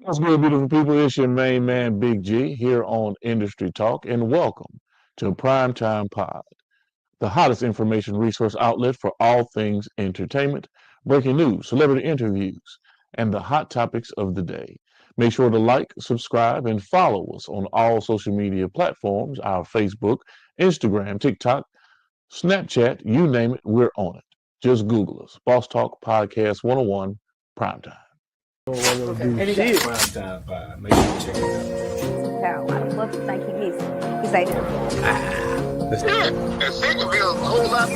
What's good, beautiful people? It's your main man, Big G, here on Industry Talk, and welcome to Primetime Pod, the hottest information resource outlet for all things entertainment, breaking news, celebrity interviews, and the hot topics of the day. Make sure to like, subscribe, and follow us on all social media platforms, our Facebook, Instagram, TikTok, Snapchat, you name it, we're on it. Just Google us. Boss Talk Podcast 101 Primetime. Okay. And shit. Prime time five. Make sure you check it Hell, why the fuck you think he missing? He say that. And second bill, a whole lot.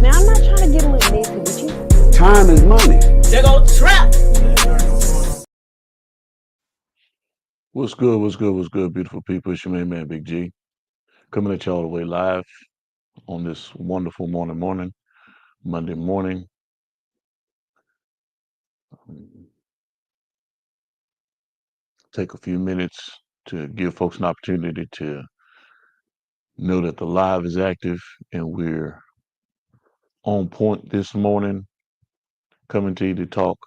Now I'm not trying to get a little messy with you. Time is money. They go trap. What's good? What's good? What's good, beautiful people? It's your main man, Big G, coming at you all the way live on this wonderful Monday morning. Take a few minutes to give folks an opportunity to know that the live is active and we're on point this morning, coming to you to talk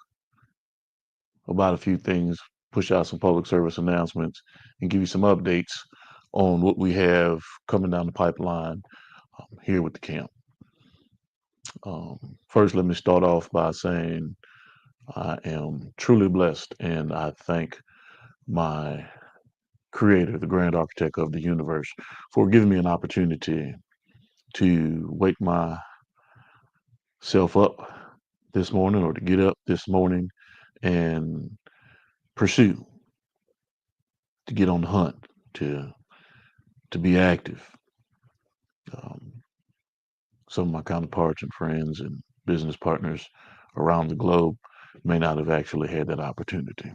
about a few things, push out some public service announcements, and give you some updates on what we have coming down the pipeline here with the camp. First, let me start off by saying I am truly blessed and I thank my creator, the grand architect of the universe, for giving me an opportunity to wake myself up this morning or to get up this morning and pursue, to get on the hunt, to be active. Some of my counterparts and friends and business partners around the globe may not have actually had that opportunity.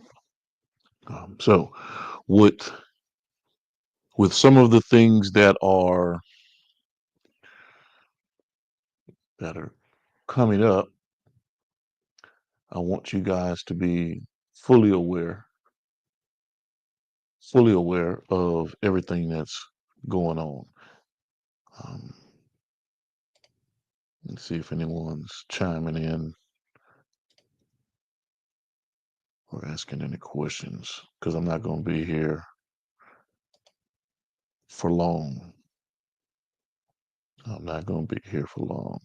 So, with some of the things that are coming up, I want you guys to be fully aware of everything that's going on. Um, let's see if anyone's chiming in or asking any questions, because I'm not going to be here for long. I'm not going to be here for long.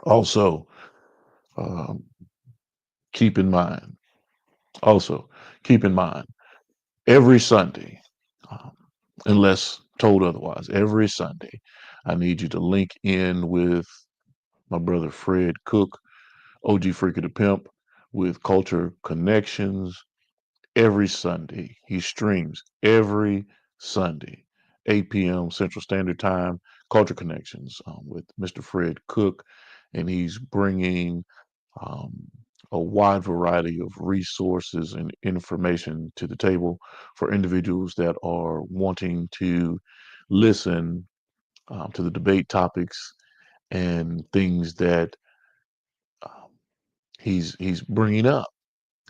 Also, um, keep in mind, every Sunday, um, unless told otherwise, every Sunday, I need you to link in with my brother Fred Cook, OG Freaker the Pimp, with Culture Connections every Sunday. He streams every Sunday, 8 p.m. Central Standard Time, Culture Connections with Mr. Fred Cook, and he's bringing um, a wide variety of resources and information to the table for individuals that are wanting to listen to the debate topics and things that um, he's bringing up.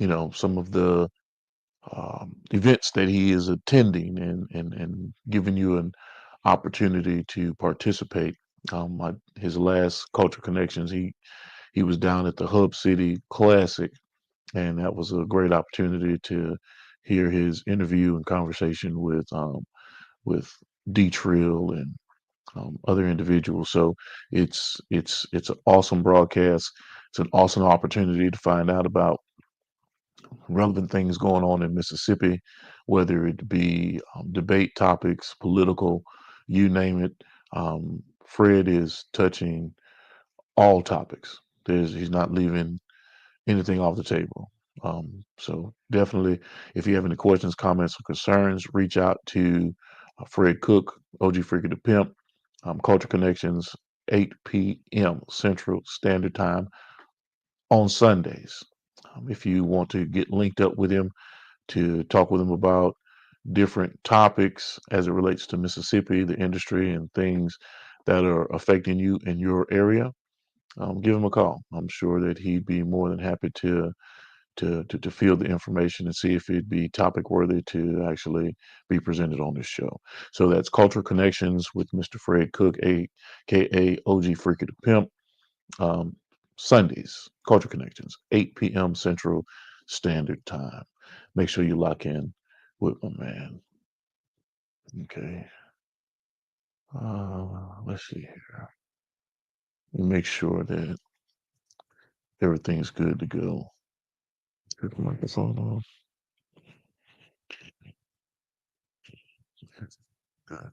You know, some of the events that he is attending and giving you an opportunity to participate. His last Culture Connections, he was down at the Hub City Classic, and that was a great opportunity to hear his interview and conversation with D Trill and other individuals. So it's an awesome broadcast. It's an awesome opportunity to find out about relevant things going on in Mississippi, whether it be debate topics, political, you name it. Fred is touching all topics. He's not leaving anything off the table. So definitely, if you have any questions, comments, or concerns, reach out to Fred Cook, OG Freaker the Pimp, Culture Connections, 8 p.m. Central Standard Time on Sundays. If you want to get linked up with him to talk with him about different topics as it relates to Mississippi, the industry, and things that are affecting you in your area, give him a call. I'm sure that he'd be more than happy to field the information and see if it'd be topic worthy to actually be presented on this show. So that's Cultural Connections with Mr. Fred Cook, aka OG Freaky the Pimp. Um, Sundays, Culture Connections, 8 p.m. Central Standard Time. Make sure you lock in with my man. Okay. Let's see here. Make sure that everything's good to go. Put the microphone on. Good.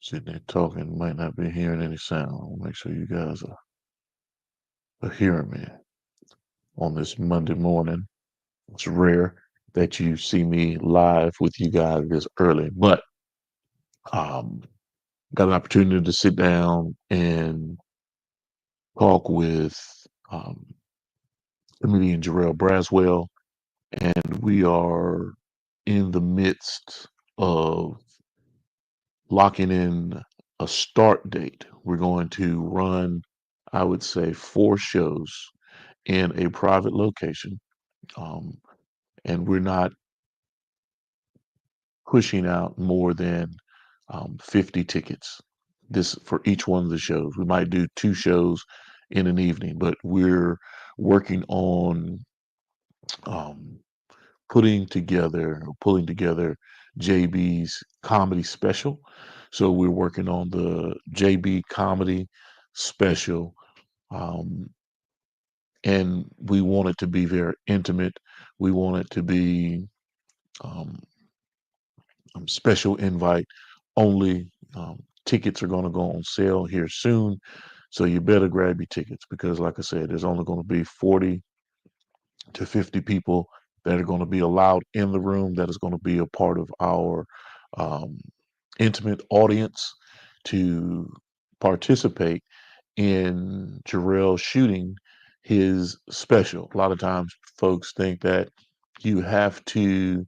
Sitting there talking, might not be hearing any sound. I'll make sure you guys are hearing me on this Monday morning. It's rare that you see me live with you guys this early, but um, got an opportunity to sit down and talk with um, comedian Jarrell Braswell, and we are in the midst of locking in a start date. We're going to run, I would say, 4 shows in a private location, um, and we're not pushing out more than 50 tickets this for each one of the shows. We might do 2 shows in an evening, but we're working on um, pulling together JB's comedy special. So we're working on the JB comedy special, um, and we want it to be very intimate. We want it to be um, special invite only. Tickets are going to go on sale here soon. So you better grab your tickets because, like I said, there's only going to be 40 to 50 people that are going to be allowed in the room that is going to be a part of our um, intimate audience to participate in Jarrell shooting his special. A lot of times folks think that you have to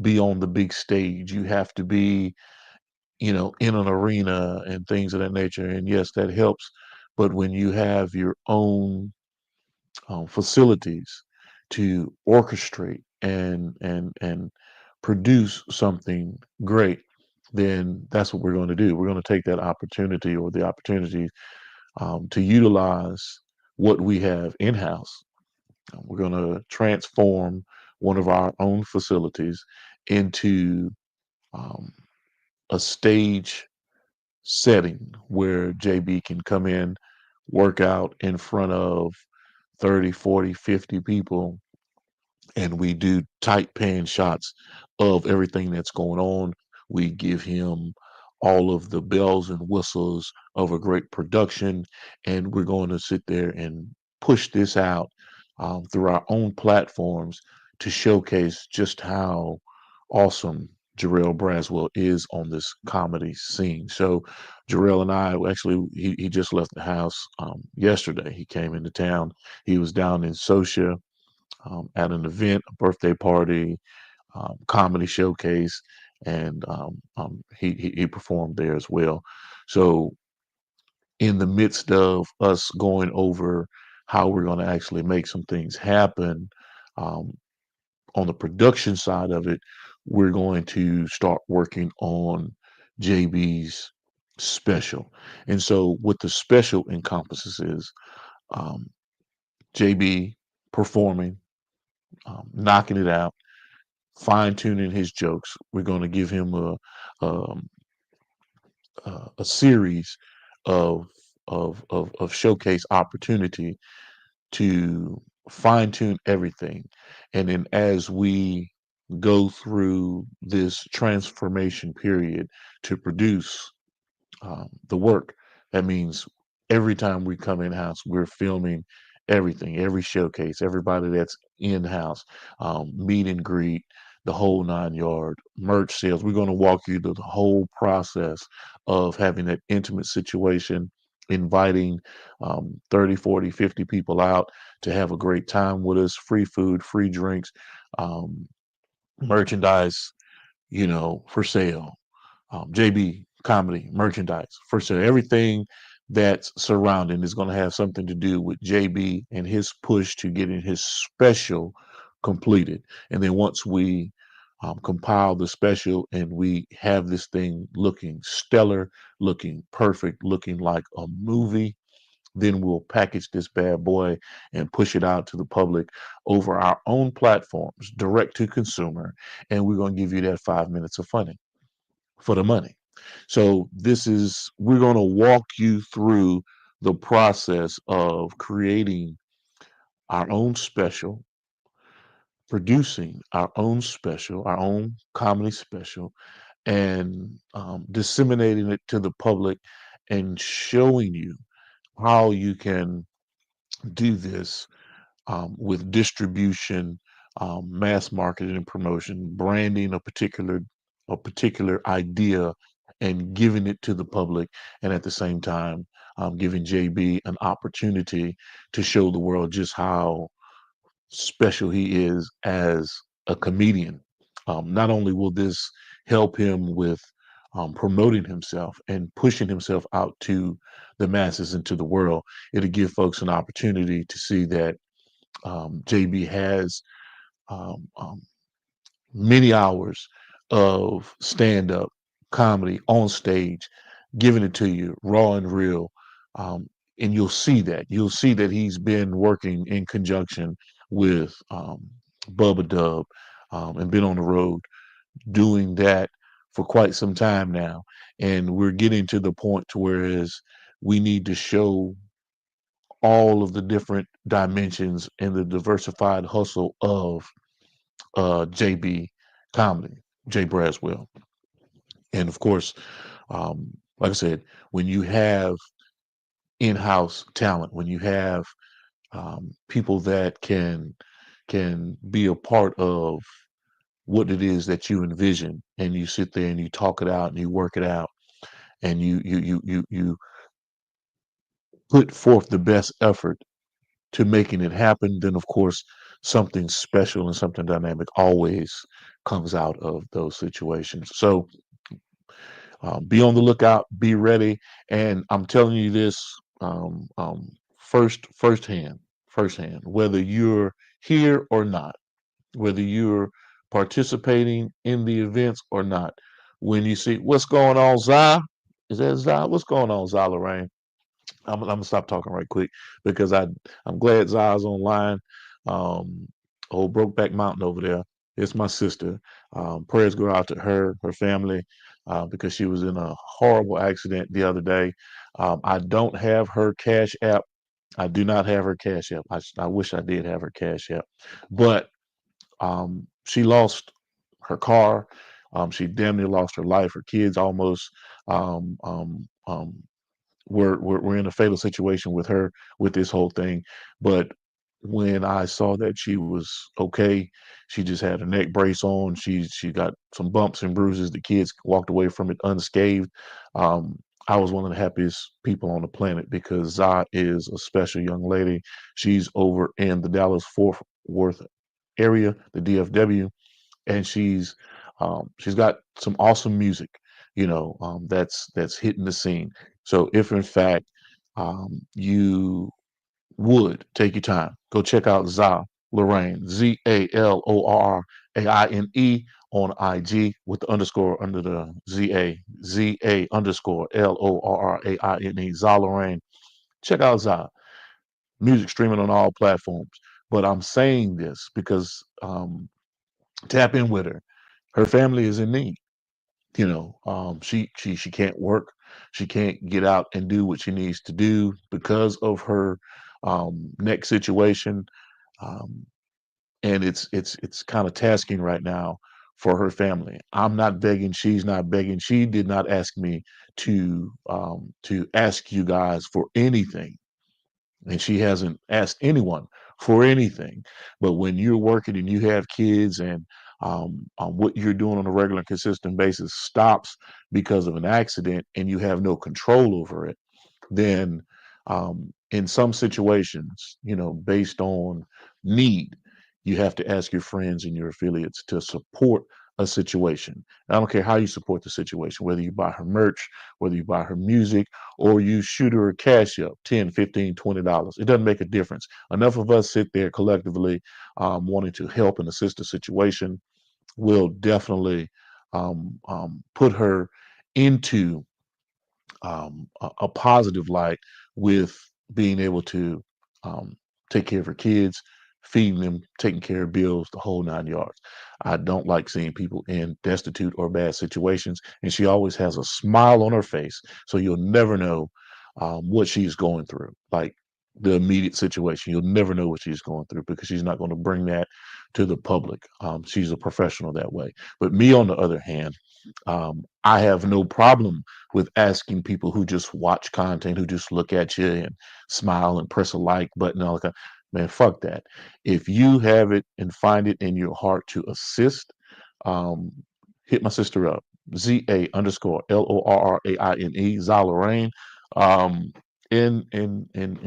be on the big stage. You have to be, in an arena and things of that nature. And yes, that helps. But when you have your own facilities to orchestrate and produce something great, then that's what we're going to do. We're going to take that opportunity or the opportunity to utilize what we have in house. We're going to transform one of our own facilities into um, a stage setting where JB can come in, work out in front of 30, 40, 50 people, and we do tight pan shots of everything that's going on. We give him all of the bells and whistles of a great production, and we're going to sit there and push this out through our own platforms to showcase just how awesome Jarrell Braswell is on this comedy scene. So Jarrell and I actually he just left the house yesterday. He came into town. He was down in Socia at an event, a birthday party, comedy showcase, and he performed there as well. So in the midst of us going over how we're going to actually make some things happen um, on the production side of it, we're going to start working on JB's special. And so what the special encompasses is um, JB performing, knocking it out, fine tuning his jokes. We're going to give him um, a series of, of showcase opportunity to fine tune everything, and then as we go through this transformation period to produce the work. That means every time we come in house, we're filming everything, every showcase, everybody that's in house, meet and greet, the whole 9 yard, merch sales. We're going to walk you through the whole process of having that intimate situation, inviting 30, 40, 50 people out to have a great time with us, free food, free drinks, um, merchandise, for sale, JB comedy merchandise. First of all, everything that's surrounding is going to have something to do with JB and his push to getting his special completed. And then once we compile the special and we have this thing looking stellar, looking perfect, looking like a movie, Then we'll package this bad boy and push it out to the public over our own platforms, direct to consumer. And we're going to give you that 5 minutes of funding for the money. So we're going to walk you through the process of creating our own special, producing our own special, our own comedy special, and disseminating it to the public and showing you how you can do this with distribution, mass marketing and promotion, branding a particular idea, and giving it to the public, and at the same time, giving JB an opportunity to show the world just how special he is as a comedian. Not only will this help him with promoting himself and pushing himself out to the masses and to the world, it'll give folks an opportunity to see that JB has um, um, many hours of stand up comedy on stage, giving it to you raw and real. Um, and you'll see that. You'll see that he's been working in conjunction with Bubba Dub and been on the road doing that for quite some time now. And we're getting to the point to whereas we need to show all of the different dimensions and the diversified hustle of JB Comedy, Jay Braswell. And of course, like I said, when you have in-house talent, when you have people that can be a part of what it is that you envision, and you sit there and you talk it out and you work it out, and you put forth the best effort to making it happen, then of course something special and something dynamic always comes out of those situations. So be on the lookout, be ready, and I'm telling you this firsthand, whether you're here or not, whether you're participating in the events or not. When you see what's going on, Zah, is that Zah? What's going on, Zah Lorraine? I'm gonna stop talking right quick because I'm glad Zah's online. Um, old Brokeback Mountain over there. It's my sister. Prayers go out to her family, because she was in a horrible accident the other day. I don't have her cash app. I do not have her cash app. I wish I did have her cash app, but she lost her car. She damn near lost her life. Her kids almost um, um, um, we're in a fatal situation with her with this whole thing. But when I saw that she was okay, she just had a neck brace on. She got some bumps and bruises. The kids walked away from it unscathed. Um, I was one of the happiest people on the planet because Zah is a special young lady. She's over in the Dallas Fort Worth area, the DFW, and she's got some awesome music, that's hitting the scene. So if in fact you would take your time, go check out Zah Lorraine, ZALORRAINE on IG with the underscore under the ZA underscore LORRAINE, Zah Lorraine. Check out Zah. Music streaming on all platforms. But I'm saying this because tap in with her. Her family is in need. She can't work. She can't get out and do what she needs to do because of her neck situation. Um, and it's kind of tasking right now for her family. I'm not begging. She's not begging. She did not ask me to ask you guys for anything, and she hasn't asked anyone for anything. But when you're working and you have kids, and what you're doing on a regular and consistent basis stops because of an accident and you have no control over it, then in some situations, based on need, you have to ask your friends and your affiliates to support a situation. I don't care how you support the situation, whether you buy her merch, whether you buy her music, or you shoot her a cash up 10, 15, $20. It doesn't make a difference. Enough of us sit there collectively wanting to help and assist the situation will definitely put her into a positive light with being able to um, take care of her kids, feeding them, taking care of bills, the whole 9 yards. I don't like seeing people in destitute or bad situations. And she always has a smile on her face. So you'll never know what she's going through. Like the immediate situation, you'll never know what she's going through because she's not going to bring that to the public. She's a professional that way. But me, on the other hand, I have no problem with asking people who just watch content, who just look at you and smile and press a like button, all that. Man, fuck that. If you have it and find it in your heart to assist, um, hit my sister up. ZA_LORRAINE, Zalarain. Um, and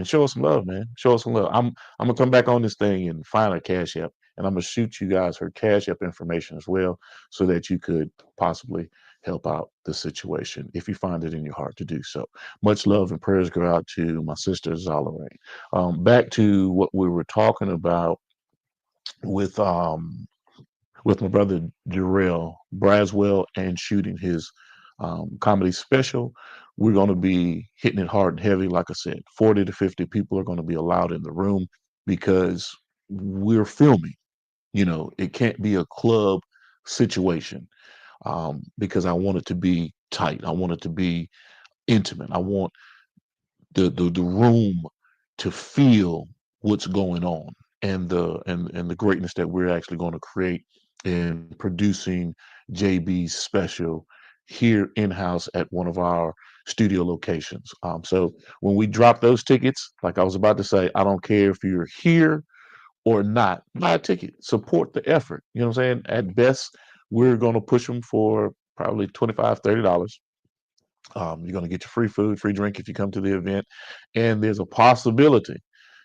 show us some love, man. Show us some love. I'm gonna come back on this thing and find a cash app, and I'm gonna shoot you guys her cash app information as well, so that you could possibly help out the situation if you find it in your heart to do so. Much love and prayers go out to my sister Zalarain. Back to what we were talking about with with my brother Jarrell Braswell and shooting his comedy special. We're going to be hitting it hard and heavy. Like I said, 40 to 50 people are going to be allowed in the room because we're filming. You know, it can't be a club situation because I want it to be tight. I want it to be intimate. I want the room to feel what's going on and the greatness that we're actually going to create in producing JB's special here in house at one of our studio locations. So when we drop those tickets, like I was about to say, I don't care if you're here or not, buy a ticket, support the effort. You know what I'm saying? At best, we're going to push them for probably $25, $30. You're going to get your free food, free drink if you come to the event. And there's a possibility,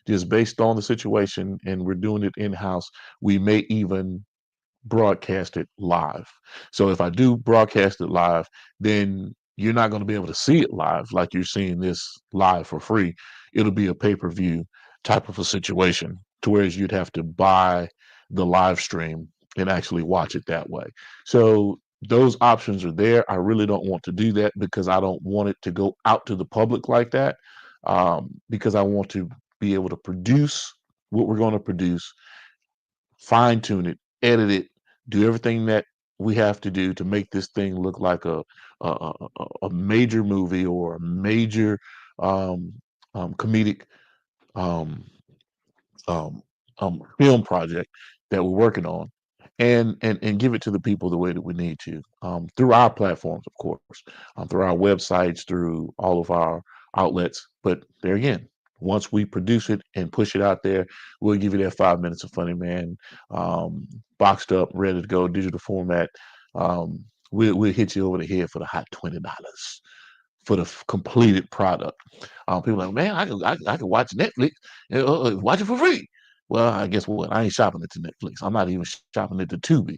just based on the situation, and we're doing it in house, we may even broadcast it live. So if I do broadcast it live, then you're not going to be able to see it live like you're seeing this live for free. It'll be a pay per view type of a situation, to whereas you'd have to buy the live stream and actually watch it that way. So those options are there. I really don't want to do that because I don't want it to go out to the public like that. Because I want to be able to produce what we're going to produce, fine tune it, edit it, do everything that we have to do to make this thing look like a major movie or a major um, comedic um, um, film project that we're working on, and give it to the people the way that we need to, through our platforms, of course, through our websites, through all of our outlets. But there again, once we produce it and push it out there, we'll give you that 5 minutes of funny man, boxed up, ready to go, digital format. We'll hit you over the head for the hot $20 for the completed product. People are like, man, I could watch Netflix, watch it for free. Well, I guess what? I ain't shopping it to Netflix. I'm not even shopping it to Tubi.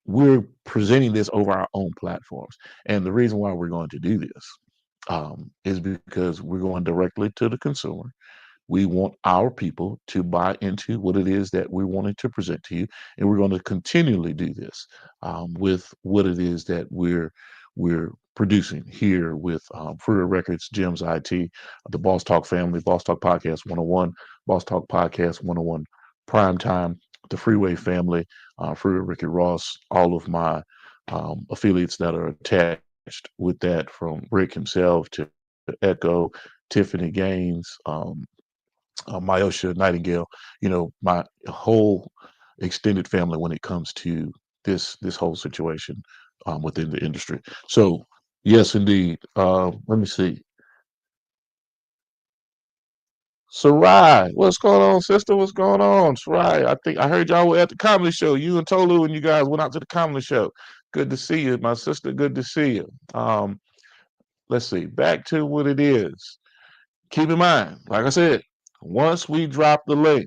We're presenting this over our own platforms, and the reason why we're going to do this is because we're going directly to the consumer. We want our people to buy into what it is that we're wanting to present to you, and we're going to continually do this with what it is that we're producing here with Fruiter Records, Gems IT, the Boss Talk family, Boss Talk Podcast 101, Boss Talk Podcast 101, Prime Time, the Freeway family, Fruiter Ricky Ross, all of my affiliates that are attached with that, from Rick himself to Echo, Tiffany Gaines, Myosha Nightingale, my whole extended family when it comes to this whole situation within the industry. So yes, indeed. Let me see. Sarai, what's going on, sister? What's going on, Sarai? I think I heard y'all were at the comedy show. You and Tolu and you guys went out to the comedy show. Good to see you, my sister. Good to see you. Let's see. Back to what it is. Keep in mind, like I said, once we drop the link,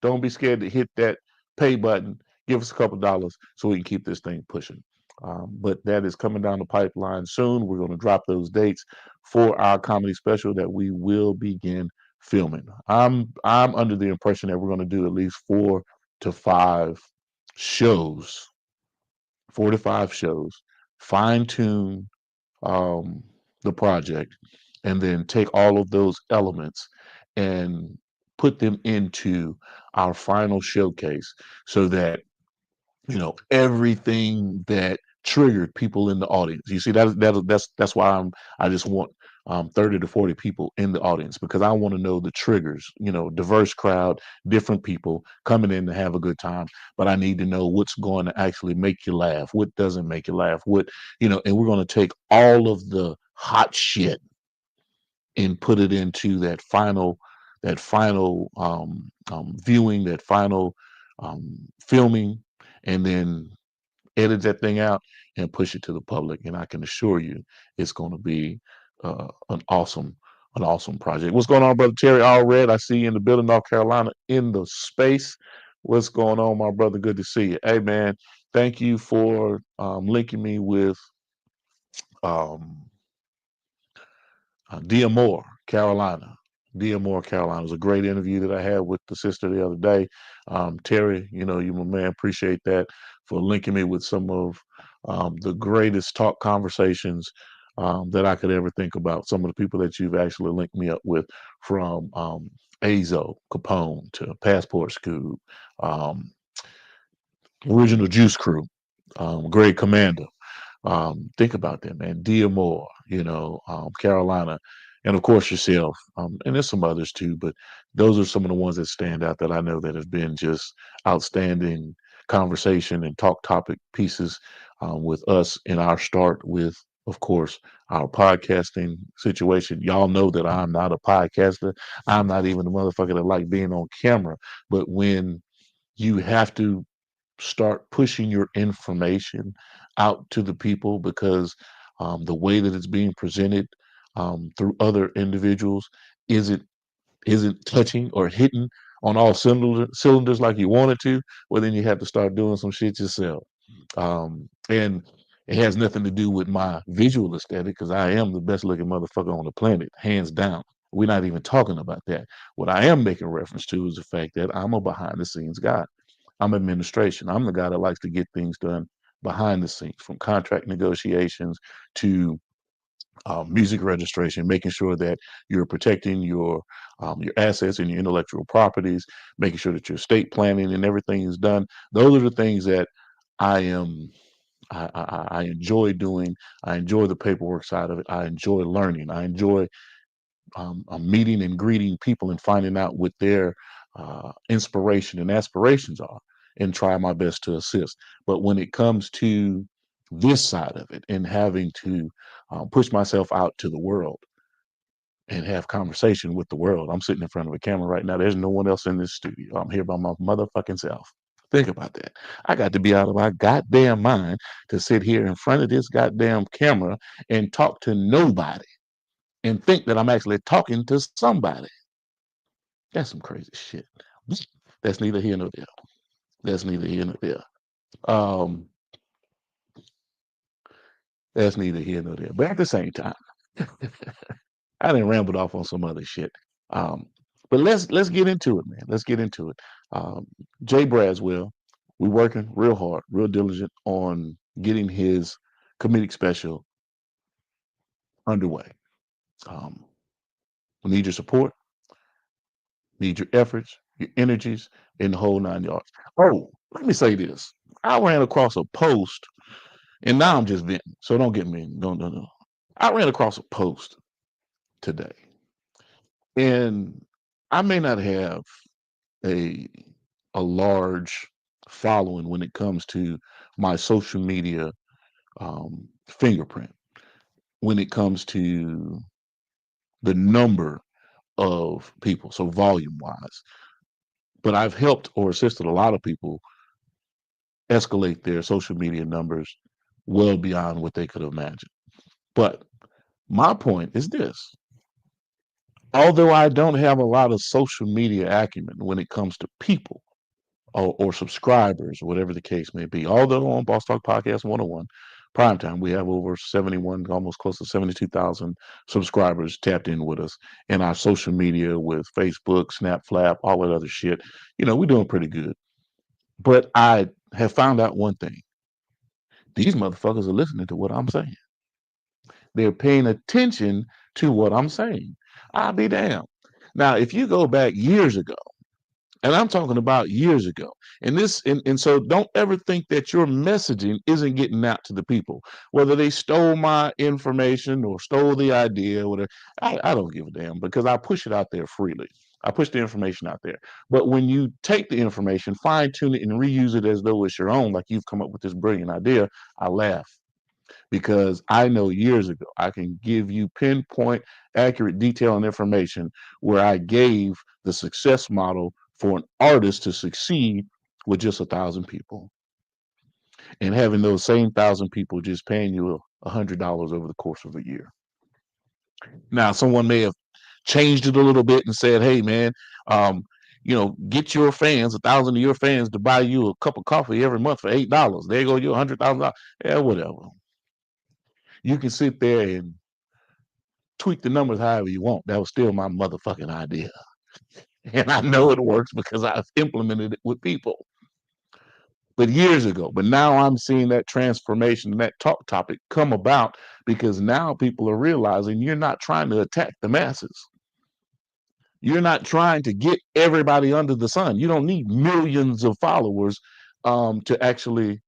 don't be scared to hit that pay button. Give us a couple dollars so we can keep this thing pushing. But that is coming down the pipeline soon. We're going to drop those dates for our comedy special that we will begin filming. I'm under the impression that we're going to do at least 4 to 5 shows, 4 to 5 shows, fine tune um, the project, and then take all of those elements and put them into our final showcase so that, everything that triggered people in the audience. You see, that's why I just want 30 to 40 people in the audience, because I want to know the triggers, diverse crowd, different people coming in to have a good time. But I need to know what's going to actually make you laugh, what doesn't make you laugh, and we're going to take all of the hot shit and put it into that final viewing, that final filming, and then edit that thing out and push it to the public. And I can assure you, it's going to be an awesome project. What's going on, brother Terry Allred? I see you in the building, North Carolina, in the space. What's going on, my brother? Good to see you. Hey, man, thank you for linking me with um, Dia Moore, Carolina. Dia Moore, Carolina. It was a great interview that I had with the sister the other day. Terry, you my man. Appreciate that for linking me with some of the greatest talk conversations that I could ever think about. Some of the people that you've actually linked me up with, from Azo Capone to Passport Scoop, um, Original Juice Crew, Greg Commander. Think about that, man. Dia Moore, Carolina, and of course yourself, and there's some others too, but those are some of the ones that stand out that I know that have been just outstanding conversation and talk topic pieces with us in our start with, of course, our podcasting situation. Y'all know that I'm not a podcaster. I'm not even a motherfucker that like being on camera, but when you have to start pushing your information out to the people, because the way that it's being presented through other individuals isn't isn't touching or hitting on all cylinders like you want it to. Well, then you have to start doing some shit yourself. And it has nothing to do with my visual aesthetic, because I am the best looking motherfucker on the planet, hands down. We're not even talking about that. What I am making reference to is the fact that I'm a behind the scenes guy. I'm administration. I'm the guy that likes to get things done behind the scenes, from contract negotiations to music registration, making sure that you're protecting your assets and your intellectual properties, making sure that your estate planning and everything is done. Those are the things that I am. I enjoy doing. I enjoy the paperwork side of it. I enjoy learning. I enjoy meeting and greeting people and finding out what their inspiration and aspirations are, and try my best to assist. But when it comes to this side of it and having to push myself out to the world and have conversation with the world, I'm sitting in front of a camera right now. There's no one else in this studio. I'm here by my motherfucking self. Think about that. I got to be out of my goddamn mind to sit here in front of this goddamn camera and talk to nobody and think that I'm actually talking to somebody. That's some crazy shit. That's neither here nor there. That's neither here nor there. Um, that's neither here nor there. But at the same time, I didn't rambled off on some other shit. Um, but let's get into it, man. Let's get into it. Um, Jay Braswell, we're working real hard, real diligent on getting his comedic special underway. Um, we need your support, need your efforts, your energies, in the whole 9 yards. Oh, let me say this. I ran across a post, and now I'm just venting, so don't get me. No. I ran across a post today, and I may not have a a large following when it comes to my social media fingerprint, when it comes to the number of people, so volume wise. But I've helped or assisted a lot of people escalate their social media numbers well beyond what they could imagine. But my point is this: although I don't have a lot of social media acumen when it comes to people or subscribers, or whatever the case may be, although on Boss Talk Podcast 101 Primetime, we have over 71, almost close to 72,000 subscribers tapped in with us in our social media with Facebook, Snap, Flap, all that other shit. We're doing pretty good. But I have found out one thing: these motherfuckers are listening to what I'm saying. They're paying attention to what I'm saying. I'll be damned. Now, if you go back years ago, and I'm talking about years ago, and so don't ever think that your messaging isn't getting out to the people, whether they stole my information or stole the idea, or whatever. I don't give a damn because I push it out there freely. I push the information out there. But when you take the information, fine tune it, and reuse it as though it's your own, like you've come up with this brilliant idea, I laugh because I know years ago I can give you pinpoint, accurate detail and information where I gave the success model for an artist to succeed with just 1,000 people, and having those same 1,000 people just paying you $100 over the course of a year. Now, someone may have changed it a little bit and said, "Hey, man, get your fans, 1,000 of your fans, to buy you a cup of coffee every month for $8. There you go, you're $100,000. Yeah, whatever." You can sit there and tweak the numbers however you want. That was still my motherfucking idea. And I know it works because I've implemented it with people. But years ago, but now I'm seeing that transformation and that talk topic come about because now people are realizing you're not trying to attack the masses. You're not trying to get everybody under the sun. You don't need millions of followers to actually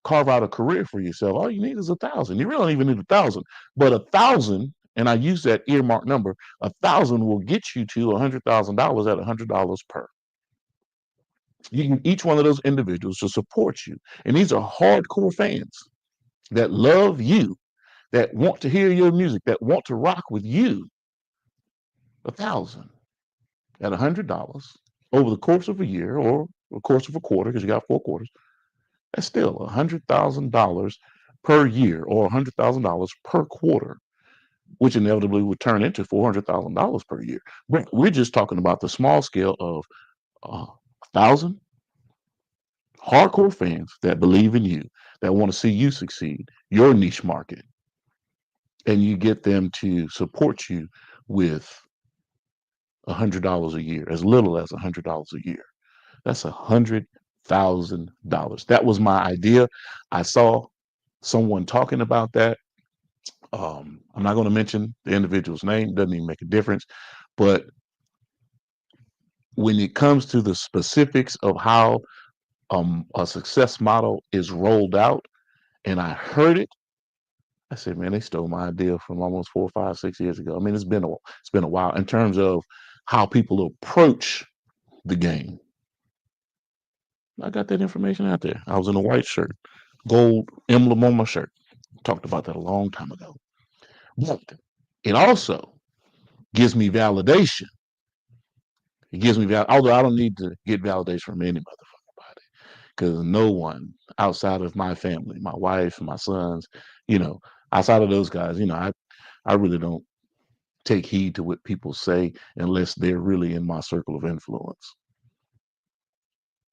carve out a career for yourself. All you need is 1,000. You really don't even need 1,000, but 1,000, and I use that earmark number, 1,000 will get you to $100,000 at $100 per. You can each one of those individuals to support you, and these are hardcore fans that love you, that want to hear your music, that want to rock with you. 1,000 at $100 over the course of a year or the course of a quarter, because you got 4 quarters. That's still $100,000 per year or $100,000 per quarter, which inevitably would turn into $400,000 per year. We're just talking about the small scale of 1,000 hardcore fans that believe in you, that want to see you succeed, your niche market, and you get them to support you with $100 a year, as little as $100 a year. That's $100,000. That was my idea. I saw someone talking about that. I'm not going to mention the individual's name, doesn't even make a difference. But when it comes to the specifics of how a success model is rolled out, and I heard it, I said, man, they stole my idea from almost 4, 5, 6 years ago. I mean, it's been a while in terms of how people approach the game. I got that information out there. I was in a white shirt, gold emblem on my shirt. Talked about that a long time ago. But it also gives me validation. It gives me although I don't need to get validation from any motherfucking body, because no one outside of my family, my wife, my sons, outside of those guys, I really don't take heed to what people say unless they're really in my circle of influence.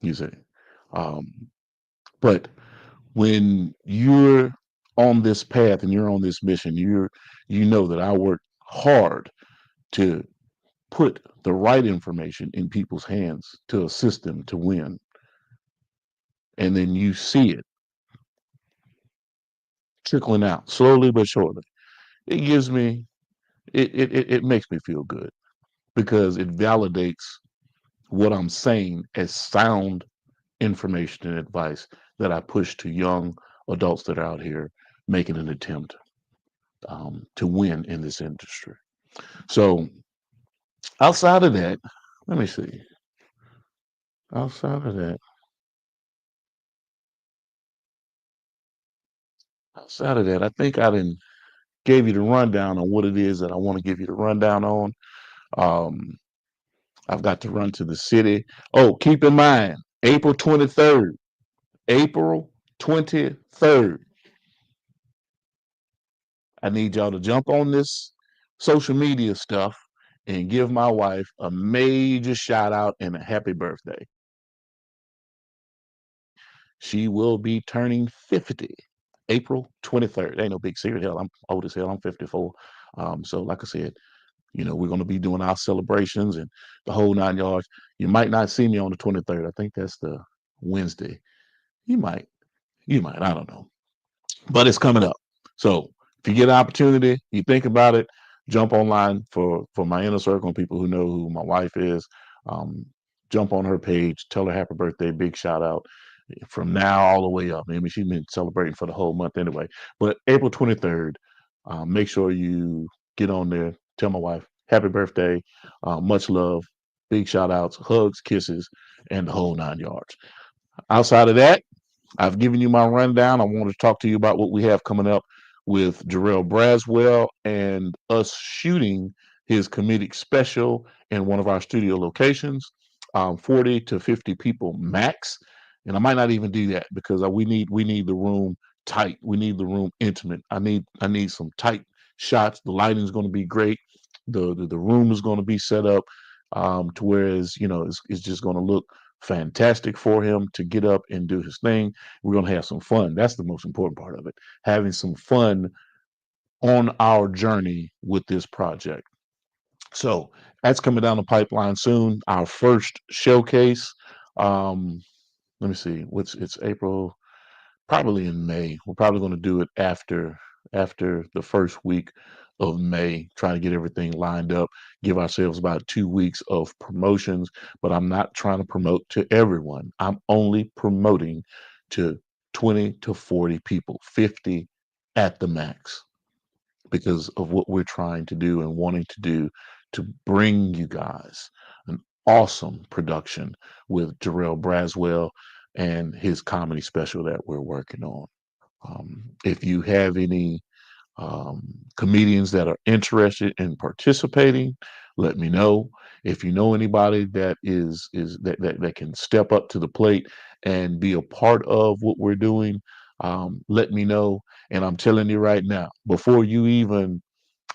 You see, but when you're on this path and you're on this mission, you know that I work hard to put the right information in people's hands to assist them to win. And then you see it trickling out slowly but surely. It gives me it makes me feel good because it validates what I'm saying as sound information and advice that I push to young adults that are out here making an attempt to win in this industry. So outside of that, let me see. Outside of that, I think I didn't gave you the rundown on what it is that I want to give you the rundown on. Um, I've got to run to the city. Oh, keep in mind, April 23rd. April 23rd. I need y'all to jump on this social media stuff and give my wife a major shout out and a happy birthday. She will be turning 50 April 23rd. Ain't no big secret. Hell, I'm old as hell. I'm 54. So like I said, we're going to be doing our celebrations and the whole 9 yards. You might not see me on the 23rd. I think that's the Wednesday. You might, I don't know, but it's coming up. So if you get an opportunity, you think about it, jump online for my inner circle and people who know who my wife is. Um, jump on her page, tell her happy birthday, big shout out from now all the way up. I mean, she's been celebrating for the whole month anyway. But April 23rd, make sure you get on there, tell my wife happy birthday, much love, big shout outs, hugs, kisses, and the whole 9 yards. Outside of that, I've given you my rundown. I want to talk to you about what we have coming up with Jarrell Braswell and us shooting his comedic special in one of our studio locations, 40 to 50 people max. And I might not even do that because we need the room tight. We need the room intimate. I need some tight shots. The lighting is going to be great. The room is going to be set up to whereas it's just going to look fantastic for him to get up and do his thing. We're going to have some fun. That's the most important part of it. Having some fun on our journey with this project. So that's coming down the pipeline soon. Our first showcase. Um, let me see. It's April, probably in May. We're probably going to do it after the first week of May, trying to get everything lined up, give ourselves about 2 weeks of promotions. But I'm not trying to promote to everyone. I'm only promoting to 20 to 40 people, 50 at the max, because of what we're trying to do and wanting to do to bring you guys an awesome production with Jarrell Braswell and his comedy special that we're working on. If you have any comedians that are interested in participating, let me know. If you know anybody that that can step up to the plate and be a part of what we're doing, let me know. And I'm telling you right now, before you even,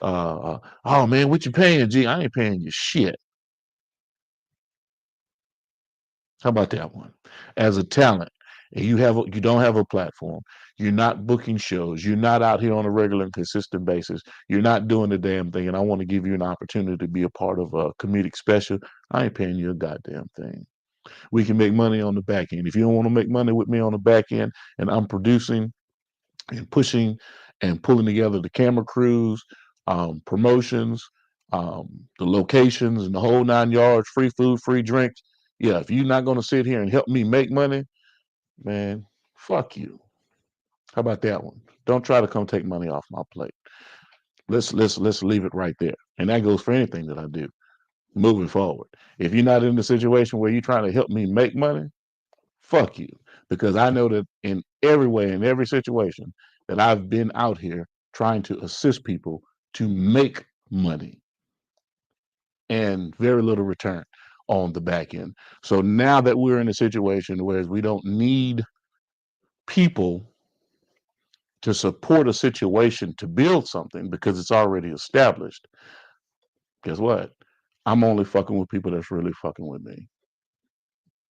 oh man, what you paying, G? I ain't paying you shit. How about that one? As a talent, and you don't have a platform, you're not booking shows, you're not out here on a regular and consistent basis, you're not doing the damn thing, and I want to give you an opportunity to be a part of a comedic special. I ain't paying you a goddamn thing. We can make money on the back end. If you don't want to make money with me on the back end, and I'm producing and pushing and pulling together the camera crews, promotions, the locations, and the whole 9 yards, free food, free drinks. Yeah, if you're not going to sit here and help me make money, man, fuck you. How about that one? Don't try to come take money off my plate. Let's leave it right there. And that goes for anything that I do moving forward. If you're not in the situation where you're trying to help me make money, fuck you. Because I know that in every way, in every situation, that I've been out here trying to assist people to make money and very little return on the back end. So now that we're in a situation where we don't need people to support a situation to build something because it's already established, guess what? I'm only fucking with people that's really fucking with me.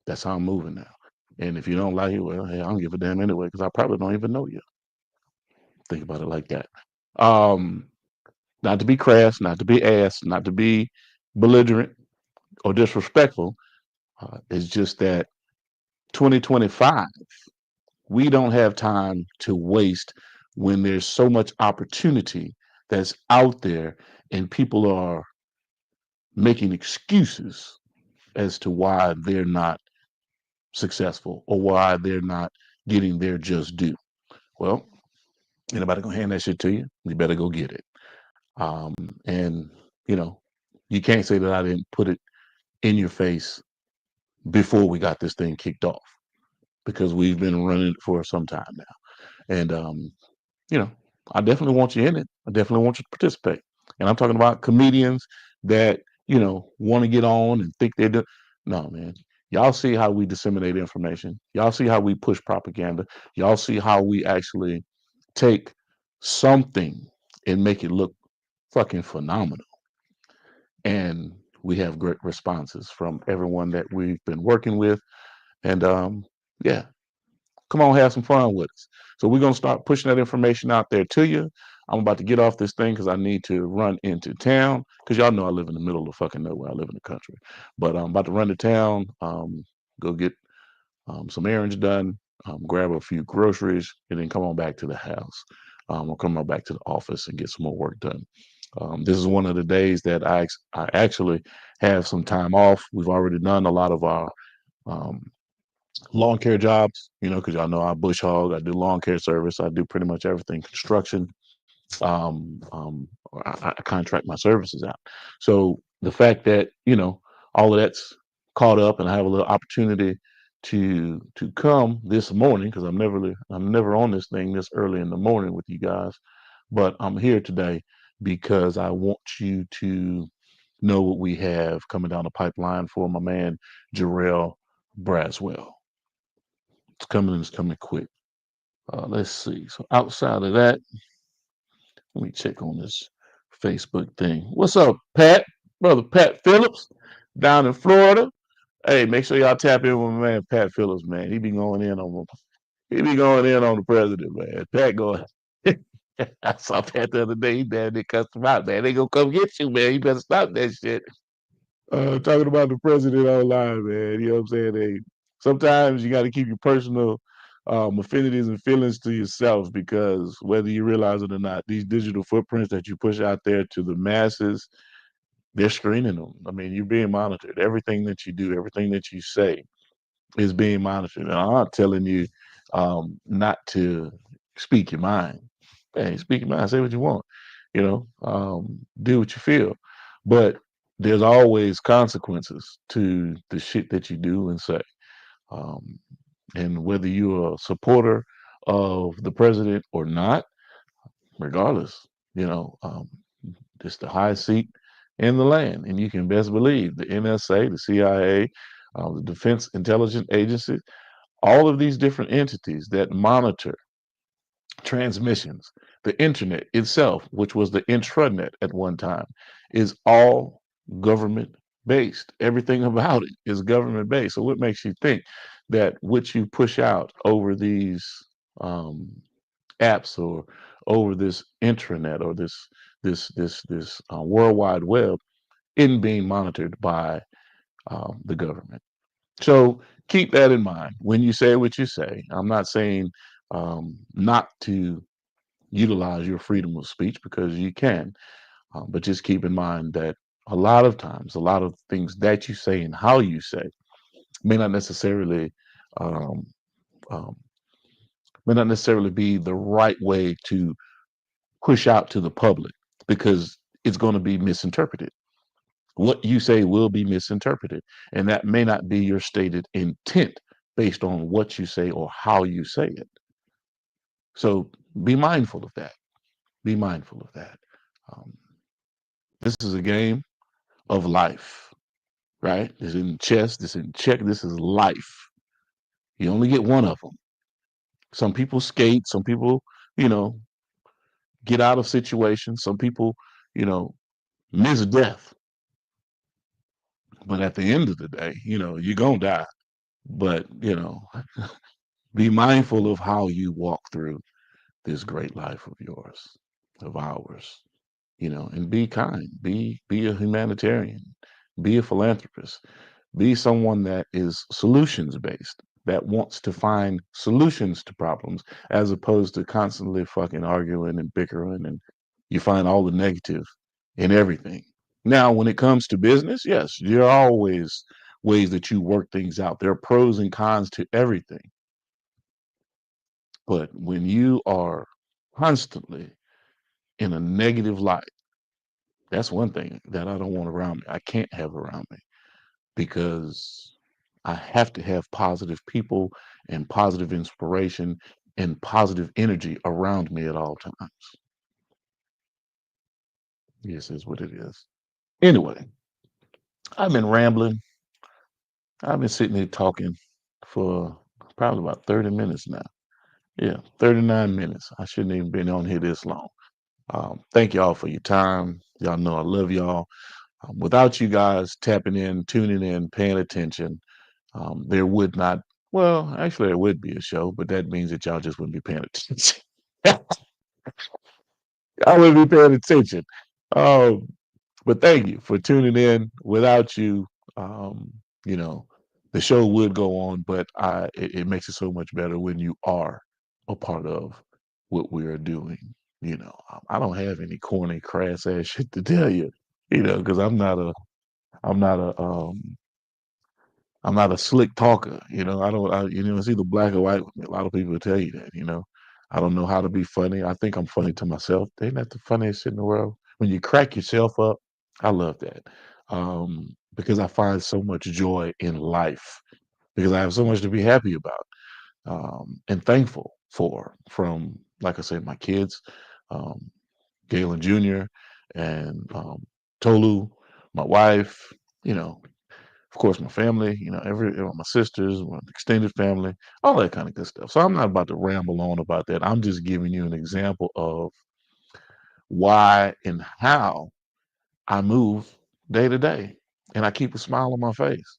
That's how I'm moving now. And if you don't like it, well, hey, I don't give a damn anyway because I probably don't even know you. Think about it like that. Um, Not to be crass, not to be ass, not to be belligerent or disrespectful. It's just that 2025, we don't have time to waste when there's so much opportunity that's out there and people are making excuses as to why they're not successful or why they're not getting their just due. Well, anybody gonna hand that shit to you? You better go get it. Um, and you know, you can't say that I didn't put it in your face before we got this thing kicked off because we've been running it for some time now. And you know, I definitely want you in it. I definitely want you to participate. And I'm talking about comedians that, want to get on and think they're doing. No, man. Y'all see how we disseminate information. Y'all see how we push propaganda. Y'all see how we actually take something and make it look fucking phenomenal. And we have great responses from everyone that we've been working with. And yeah, come on, have some fun with us. So we're gonna start pushing that information out there to you. I'm about to get off this thing because I need to run into town. Because y'all know I live in the middle of fucking nowhere. I live in the country, but I'm about to run to town. Go get some errands done. Grab a few groceries, and then come on back to the house. I'll come on back to the office and get some more work done. This is one of the days that I actually have some time off. We've already done a lot of our um, lawn care jobs, because y'all know I bush hog, I do lawn care service, I do pretty much everything construction. I contract my services out. So the fact that all of that's caught up, and I have a little opportunity to come this morning because I'm never on this thing this early in the morning with you guys, but I'm here today because I want you to know what we have coming down the pipeline for my man Jarrell Braswell. It's coming quick. Let's see. So outside of that, let me check on this Facebook thing. What's up, Pat? Brother Pat Phillips down in Florida. Hey, make sure y'all tap in with my man Pat Phillips, man. He be going in on the president, man. Pat going. I saw Pat the other day. He damn near cussed him out, man. They gonna come get you, man. You better stop that shit. Talking about the president online, man. You know what I'm saying? Sometimes you got to keep your personal affinities and feelings to yourself, because whether you realize it or not, these digital footprints that you push out there to the masses, they're screening them. I mean, you're being monitored. Everything that you do, everything that you say is being monitored. And I'm not telling you not to speak your mind. Hey, speak your mind. Say what you want. Do what you feel. But there's always consequences to the shit that you do and say. Um, and whether you're a supporter of the president or not, regardless, you know, um, it's the highest seat in the land. And you can best believe the NSA, the CIA, the Defense Intelligence Agency, all of these different entities that monitor transmissions, the internet itself, which was the intranet at one time, is all government based. Everything about it is government based. So what makes you think that what you push out over these um, apps, or over this intranet, or this world wide web, isn't being monitored by the government? So keep that in mind when you say what you say. I'm not saying not to utilize your freedom of speech, because you can, but just keep in mind that a lot of times, a lot of things that you say and how you say may not necessarily um, um, be the right way to push out to the public, because it's going to be misinterpreted. What you say will be misinterpreted, and that may not be your stated intent based on what you say or how you say it. So be mindful of that. Be mindful of that. Um, this is a game of life, right? This isn't chess. This isn't check. This is life. You only get one of them. Some people skate. Some people, you know, get out of situations. Some people, you know, miss death. But at the end of the day, you're going to die. But, be mindful of how you walk through this great life of yours, of ours, and be kind, be a humanitarian, be a philanthropist, be someone that is solutions based, that wants to find solutions to problems, as opposed to constantly fucking arguing and bickering, and you find all the negative in everything. Now, when it comes to business, yes, there are always ways that you work things out. There are pros and cons to everything. But when you are constantly in a negative light, that's one thing that I don't want around me. I can't have around me, because I have to have positive people and positive inspiration and positive energy around me at all times. This is what it is. Anyway, I've been rambling. I've been sitting here talking for probably about 30 minutes now. Yeah, 39 minutes. I shouldn't even been on here this long. Thank y'all for your time. Y'all know I love y'all. Without you guys tapping in, tuning in, paying attention, there would not, well, actually, there would be a show, but that means that y'all just wouldn't be paying attention. I wouldn't be paying attention. Um, but thank you for tuning in. Without you, um, you know, the show would go on, but it makes it so much better when you are a part of what we are doing. I don't have any corny, crass ass shit to tell you, because I'm not a, I'm not a slick talker. I don't, it's either black or white with me. A lot of people will tell you that. I don't know how to be funny. I think I'm funny to myself. Ain't that the funniest shit in the world? When you crack yourself up, I love that. Because I find so much joy in life because I have so much to be happy about and thankful for from, like I said, my kids, um, Galen Jr. and Tolu, my wife, of course, my family, my sisters, my extended family, all that kind of good stuff. So I'm not about to ramble on about that. I'm just giving you an example of why and how I move day to day, and I keep a smile on my face.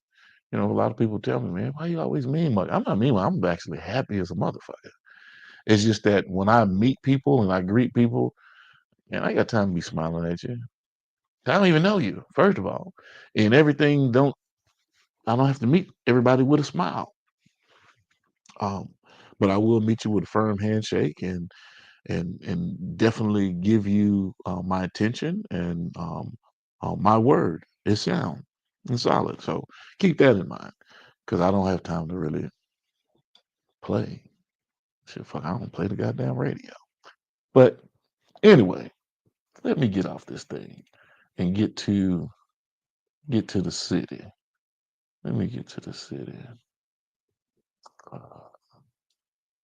A lot of people tell me, man, why you always mean much? I'm not mean. I'm actually happy as a motherfucker. It's just that when I meet people and I greet people, man, I ain't got time to be smiling at you. I don't even know you, first of all, and everything don't. I don't have to meet everybody with a smile. Um, but I will meet you with a firm handshake and definitely give you my attention and my word is sound and solid. So keep that in mind because I don't have time to really play. Shit, fuck, I don't play the goddamn radio. But anyway, let me get off this thing and get to the city. Let me get to the city uh,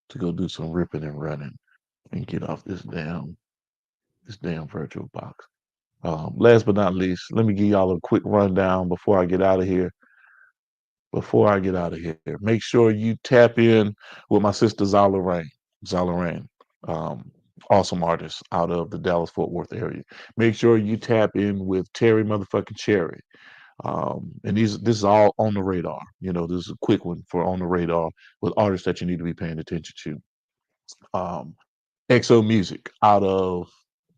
to go do some ripping and running and get off this damn virtual box. Last but not least, let me give y'all a quick rundown before I get out of here. Make sure you tap in with my sister Zala Rain. Zala Rain, um, awesome artist out of the Dallas Fort Worth area. Make sure you tap in with Terry motherfucking Cherry. And this is all on the radar. This is a quick one for on the radar with artists that you need to be paying attention to. Um, XO Music out of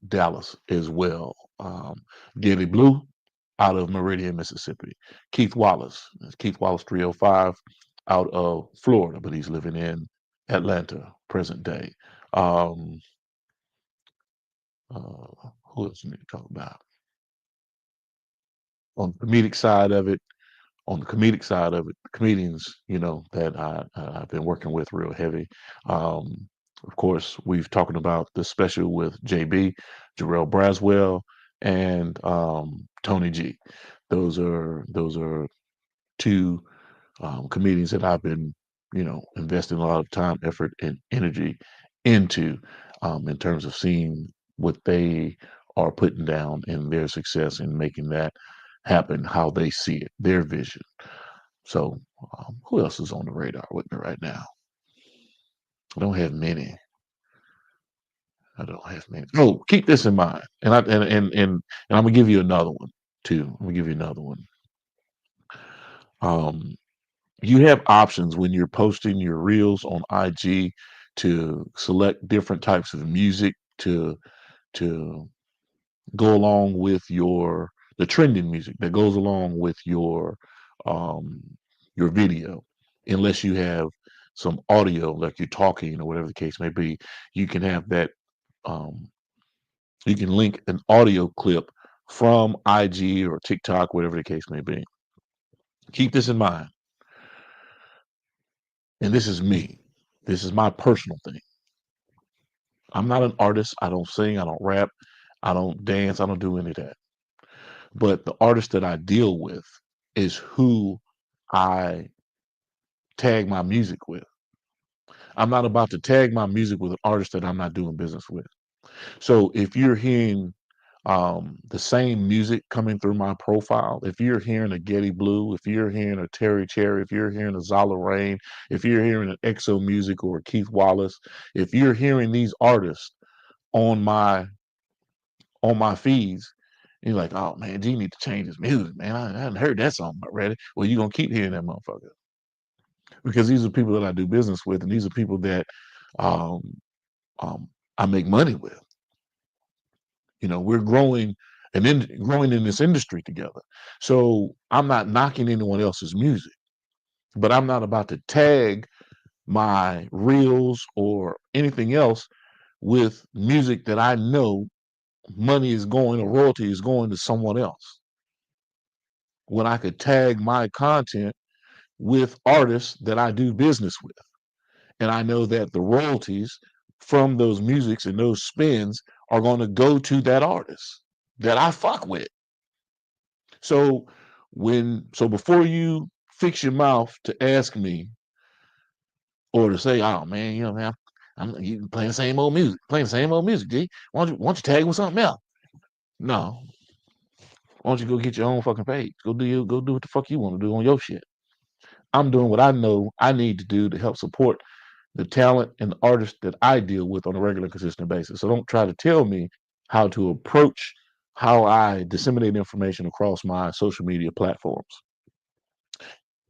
Dallas as well. Getty Blue out of Meridian, Mississippi. Keith Wallace, Keith Wallace 305 out of Florida, but he's living in Atlanta present day. Um, who else we need to talk about? On the comedic side of it, comedians, that I've been working with real heavy. Of course, we've talking about the special with JB, Jarrell Braswell, and Tony G. Those are two comedians that I've been, investing a lot of time, effort, and energy into in terms of seeing what they are putting down in their success and making that happen how they see it, their vision. So, who else is on the radar with me right now? I don't have many. Oh, keep this in mind, and I'm gonna give you another one too. I'm gonna give you another one. Um, you have options when you're posting your reels on IG to select different types of music to go along with the trending music that goes along with um your video. Unless you have some audio like you're talking or whatever the case may be, you can have that um you can link an audio clip from IG or TikTok, whatever the case may be. Keep this in mind. And this is me. This is my personal thing. I'm not an artist. I don't sing. I don't rap. I don't dance. I don't do any of that. But the artist that I deal with is who I tag my music with. I'm not about to tag my music with an artist that I'm not doing business with. So if you're hearing the same music coming through my profile, if you're hearing a Getty Blue, if you're hearing a Terry Cherry, if you're hearing a Zala Rain, if you're hearing an EXO Music or a Keith Wallace, if you're hearing these artists on my feeds, you're like, oh man, G need to change his music, man. I haven't heard that song already. Well, you're gonna keep hearing that motherfucker because these are people that I do business with, and these are people that um, um, I make money with. We're growing and then growing in this industry together. So I'm not knocking anyone else's music, but I'm not about to tag my reels or anything else with music that I know money is going or royalty is going to someone else, when I could tag my content with artists that I do business with? And I know that the royalties from those musics and those spins are going to go to that artist that I fuck with. So before you fix your mouth to ask me or to say, oh man, man, you playing the same old music, G. Why don't you tag with something else? No. Why don't you go get your own fucking page? Go do what the fuck you want to do on your shit. I'm doing what I know I need to do to help support the talent and the artists that I deal with on a regular, consistent basis. So don't try to tell me how to approach how I disseminate information across my social media platforms,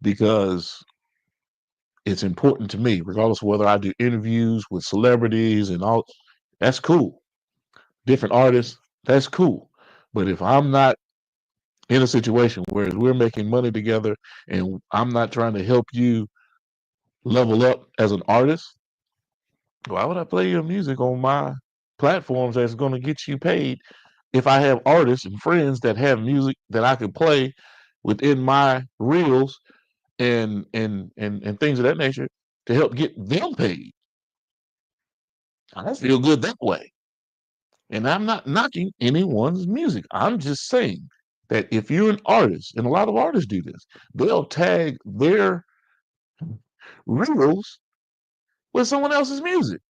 because it's important to me, regardless of whether I do interviews with celebrities and all. That's cool. Different artists, that's cool. But if I'm not in a situation where we're making money together and I'm not trying to help you level up as an artist, why would I play your music on my platforms that's going to get you paid if I have artists and friends that have music that I can play within my reels and things of that nature to help get them paid? I feel good that way. And I'm not knocking anyone's music. I'm just saying that if you're an artist, and a lot of artists do this, they'll tag their reels with someone else's music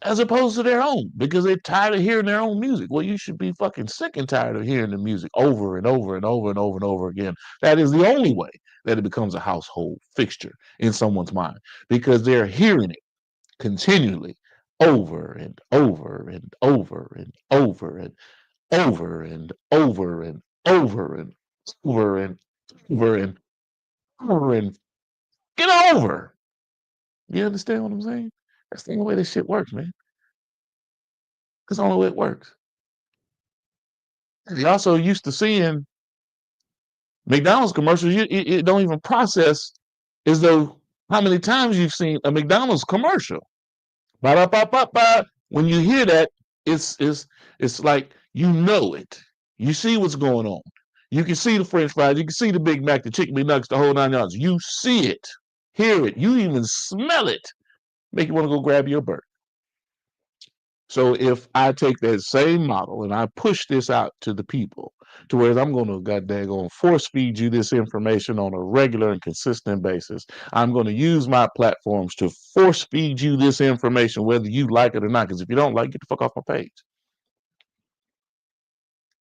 as opposed to their own, because they're tired of hearing their own music. Well, you should be fucking sick and tired of hearing the music over and over and over and over and over again. That is the only way that it becomes a household fixture in someone's mind, because they're hearing it continually over and over and over and over and over and over and over and over and over and over and get over. You understand what I'm saying? That's the only way this shit works, man. That's the only way it works. You also used to seeing McDonald's commercials. It don't even process as though how many times you've seen a McDonald's commercial. Ba-da-ba-ba-ba. When you hear that, it's like you know it. You see what's going on. You can see the French fries. You can see the Big Mac, the chicken McNuggets, the whole 9 yards. You see it, hear it. You even smell it. Make you want to go grab your burger. So if I take that same model and I push this out to the people, to where I'm going to goddamn force feed you this information on a regular and consistent basis, I'm going to use my platforms to force feed you this information, whether you like it or not. Because if you don't like it, get the fuck off my page.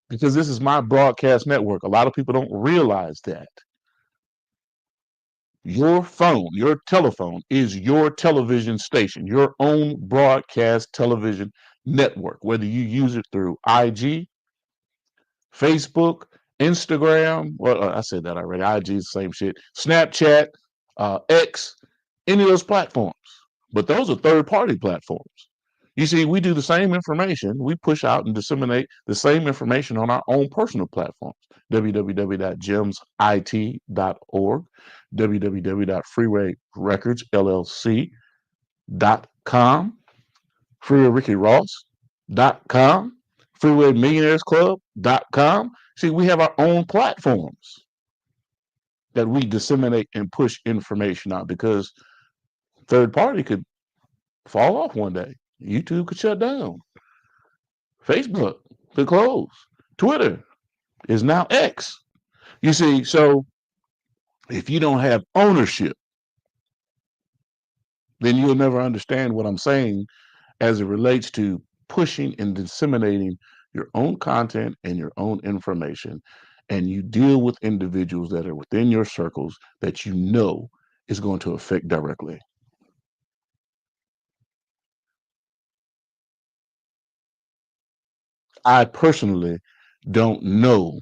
Because this is my broadcast network. A lot of people don't realize that. Your phone, your telephone is your television station, your own broadcast television network, whether you use it through IG, Facebook, Instagram. Well, I said that already. IG is the same shit. Snapchat, X, any of those platforms. But those are third-party platforms. You see, we do the same information. We push out and disseminate the same information on our own personal platforms. www.gemsit.org, www.freewayrecordsllc.com, freewayRickyRoss.com, freewaymillionairesclub.com. See, we have our own platforms that we disseminate and push information out, because third party could fall off one day. YouTube could shut down. Facebook could close. Twitter is now X. You see, so if you don't have ownership, then you'll never understand what I'm saying as it relates to pushing and disseminating your own content and your own information. And you deal with individuals that are within your circles that you know is going to affect directly. I personally don't know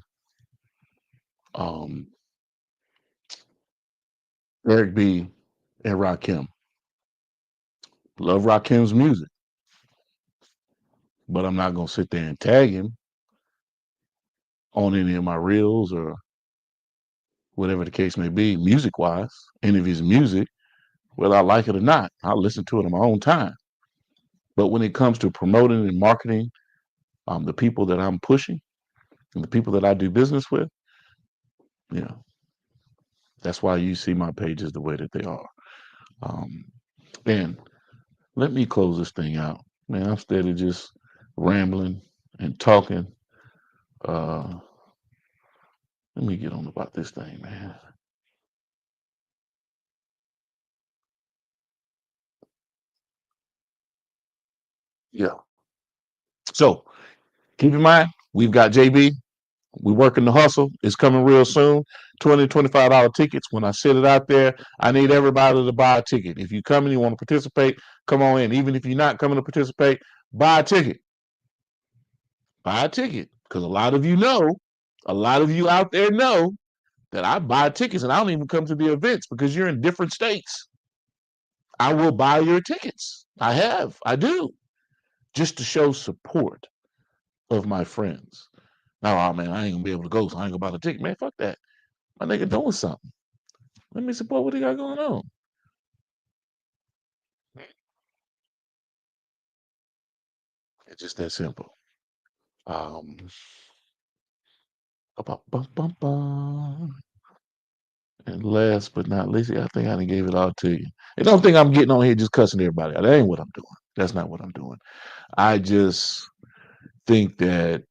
Eric B. and Rakim. Love Rakim's music, but I'm not going to sit there and tag him on any of my reels or whatever the case may be, music-wise, any of his music, whether I like it or not. I'll listen to it on my own time. But when it comes to promoting and marketing the people that I'm pushing and the people that I do business with, you know, that's why you see my pages the way that they are. And let me close this thing out. Man, I'm steady just rambling and talking. Let me get on about this thing, man. Yeah. So keep in mind, we've got JB. We working the hustle. It's coming real soon. $20, $25 tickets. When I set it out there, I need everybody to buy a ticket. If you come and you want to participate, come on in. Even if you're not coming to participate, buy a ticket. Buy a ticket. Because a lot of you out there know that I buy tickets and I don't even come to the events because you're in different states. I will buy your tickets. I do. Just to show support of my friends. Now, oh man, I ain't gonna be able to go, so I ain't gonna buy the ticket. Man, fuck that. My nigga doing something. Let me support what he got going on. It's just that simple. And last but not least, I think I done gave it all to you. And don't think I'm getting on here just cussing everybody out. That ain't what I'm doing. That's not what I'm doing. I just think that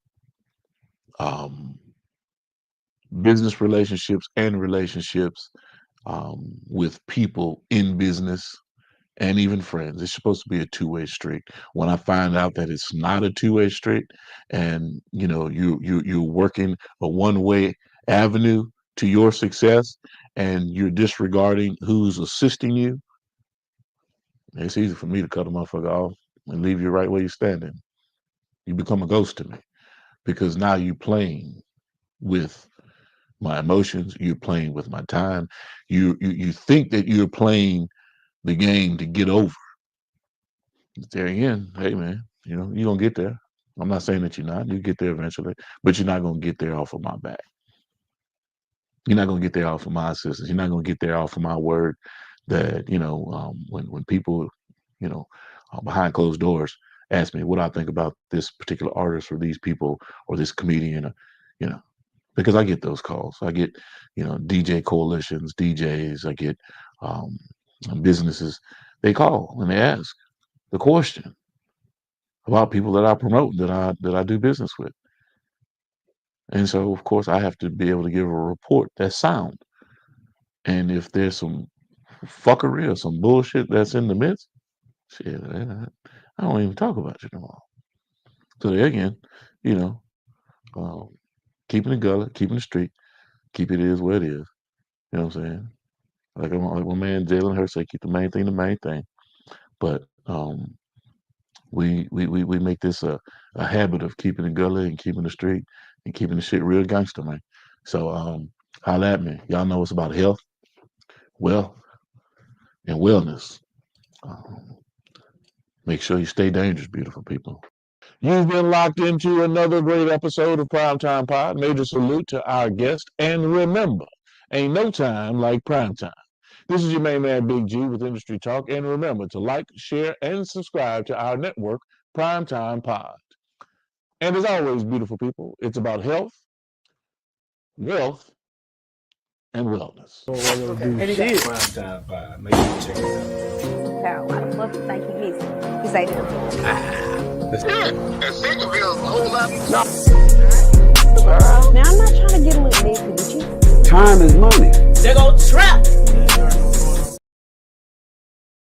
business relationships and relationships with people in business and even friends, it's supposed to be a two-way street. When I find out that it's not a two-way street, and you know you're working a one-way avenue to your success, and you're disregarding who's assisting you, it's easy for me to cut a motherfucker off and leave you right where you're standing. You become a ghost to me because now you're playing with my emotions. You're playing with my time. You think that you're playing the game to get over. There again, hey man, you know, you're gonna get there. I'm not saying that you're not. You get there eventually, but you're not gonna get there off of my back. You're not gonna get there off of my assistance. You're not gonna get there off of my word that, you know, when people, you know, behind closed doors ask me what I think about this particular artist or these people or this comedian, you know, because I get those calls. I get, you know, DJ coalitions, DJs. I get businesses. They call and they ask the question about people that I promote, that I do business with. And so, of course, I have to be able to give a report that's sound. And if there's some fuckery or some bullshit that's in the midst, shit, I don't even talk about you no more. So there again, you know, keeping it gully, keeping it street, keep it is what it is. You know what I'm saying? Like my man Jalen Hurts say, keep the main thing the main thing. But we make this a habit of keeping it gully and keeping the street and keeping the shit real gangster, man. So holla at me. Y'all know it's about health, wealth, and wellness. Make sure you stay dangerous, beautiful people. You've been locked into another great episode of Primetime Pod. Major salute to our guest. And remember, ain't no time like primetime. This is your main man, Big G, with Industry Talk. And remember to like, share, and subscribe to our network, Primetime Pod. And as always, beautiful people, it's about health, wealth, and wellness. Shit. Primetime Pod. Make sure you check it out. Carol, why the fuck you think he missing? He say that. And Centerville's a whole lot. Now, I'm not trying to get a little messy with you. Time is money. They go trap.